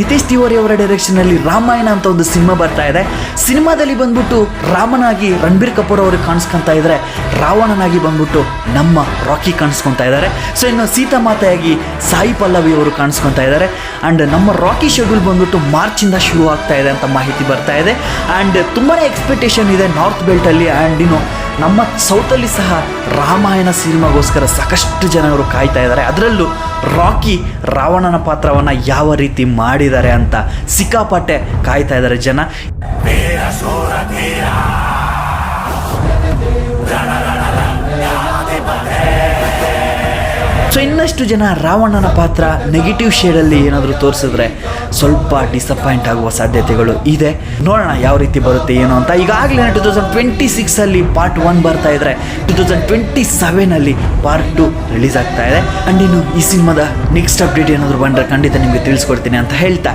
ನಿತೇಶ್ ತಿವಾರಿ ಅವರ ಡೈರೆಕ್ಷನಲ್ಲಿ ರಾಮಾಯಣ ಅಂತ ಒಂದು ಸಿನಿಮಾ ಬರ್ತಾ ಇದೆ. ಸಿನಿಮಾದಲ್ಲಿ ಬಂದ್ಬಿಟ್ಟು ರಾಮನಾಗಿ ರಣಬೀರ್ ಕಪೂರ್ ಅವರು ಕಾಣಿಸ್ಕೊತಾ ಇದ್ದಾರೆ, ರಾವಣನಾಗಿ ಬಂದ್ಬಿಟ್ಟು ನಮ್ಮ ರಾಕಿ ಕಾಣಿಸ್ಕೊತಾ ಇದ್ದಾರೆ. ಸೊ ಇನ್ನು ಸೀತಾಮಾತೆಯಾಗಿ ಸಾಯಿ ಪಲ್ಲವಿ ಅವರು ಕಾಣಿಸ್ಕೊತಾ ಇದ್ದಾರೆ. ಆ್ಯಂಡ್ ನಮ್ಮ ರಾಕಿ ಶೆಡ್ಯೂಲ್ ಬಂದ್ಬಿಟ್ಟು ಮಾರ್ಚಿಂದ ಶುರು ಆಗ್ತಾ ಇದೆ ಅಂತ ಮಾಹಿತಿ ಬರ್ತಾ ಇದೆ. ಆ್ಯಂಡ್ ತುಂಬಾ ಎಕ್ಸ್ಪೆಕ್ಟೇಷನ್ ಇದೆ ನಾರ್ತ್ ಬೆಲ್ಟಲ್ಲಿ. ಆ್ಯಂಡ್ ಇನ್ನು ನಮ್ಮ ಸೌತಲ್ಲಿ ಸಹ ರಾಮಾಯಣ ಸಿನಿಮಾಗೋಸ್ಕರ ಸಾಕಷ್ಟು ಜನರು ಕಾಯ್ತಾ ಇದ್ದಾರೆ. ಅದರಲ್ಲೂ ರಾಕಿ ರಾವಣನ ಪಾತ್ರವನ್ನು ಯಾವ ರೀತಿ ಮಾಡಿದ್ದಾರೆ ಅಂತ ಸಿಕ್ಕಾಪಟ್ಟೆ ಕಾಯ್ತಾ ಇದ್ದಾರೆ ಜನ. ಸೊ ಇನ್ನಷ್ಟು ಜನ ರಾವಣನ ಪಾತ್ರ ನೆಗೆಟಿವ್ ಶೇಡಲ್ಲಿ ಏನಾದರೂ ತೋರಿಸಿದ್ರೆ ಸ್ವಲ್ಪ ಡಿಸಪಾಯಿಂಟ್ ಆಗುವ ಸಾಧ್ಯತೆಗಳು ಇದೆ. ನೋಡೋಣ ಯಾವ ರೀತಿ ಬರುತ್ತೆ ಏನು ಅಂತ. ಈಗಾಗಲೇ 2026 ಪಾರ್ಟ್ 1 ಬರ್ತಾ ಇದ್ರೆ 2027 ಪಾರ್ಟ್ 2 ರಿಲೀಸ್ ಆಗ್ತಾ ಇದೆ. ಆ್ಯಂಡ್ ಇನ್ನು ಈ ಸಿನಿಮಾದ ನೆಕ್ಸ್ಟ್ ಅಪ್ಡೇಟ್ ಏನಾದರೂ ಬಂದರೆ ಖಂಡಿತ ನಿಮಗೆ ತಿಳಿಸ್ಕೊಡ್ತೀನಿ ಅಂತ ಹೇಳ್ತಾ